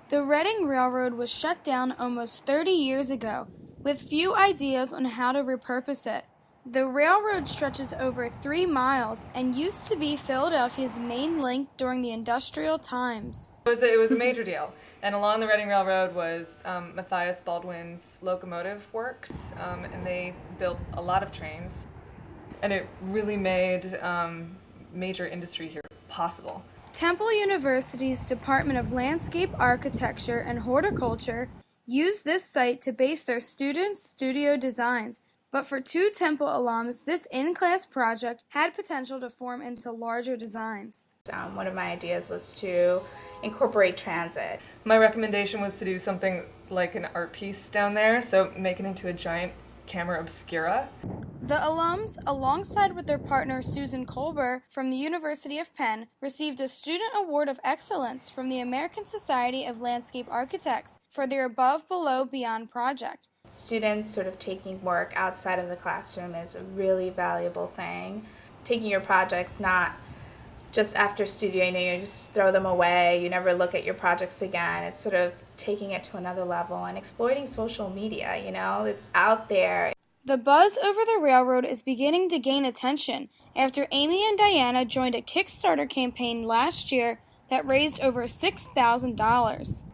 The Reading Railroad was shut down almost 30 years ago, with few ideas on how to repurpose it. The railroad stretches over 3 miles and used to be Philadelphia's main link during the industrial times. It was a major deal, and along the Reading Railroad was Matthias Baldwin's locomotive works, and they built a lot of trains, and it really made major industry here possible. Temple University's Department of Landscape Architecture and Horticulture used this site to base their students' studio designs, but for 2 Temple alums, this in-class project had potential to form into larger designs. One of my ideas was to incorporate transit. My recommendation was to do something like an art piece down there, so make it into a giant camera obscura. The alums, alongside with their partner Susan Kolber from the University of Penn, received a Student Award of Excellence from the American Society of Landscape Architects for their Above, Below, Beyond project. Students sort of taking work outside of the classroom is a really valuable thing. Taking your projects not just after studio, you just throw them away, you never look at your projects again. It's sort of taking it to another level and exploiting social media, it's out there. The buzz over the railroad is beginning to gain attention after Amy and Diana joined a Kickstarter campaign last year that raised over $6,000.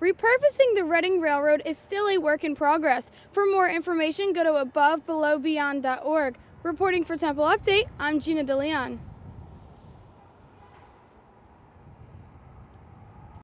Repurposing the Reading Railroad is still a work in progress. For more information, go to abovebelowbeyond.org. Reporting for Temple Update, I'm Gina DeLeon.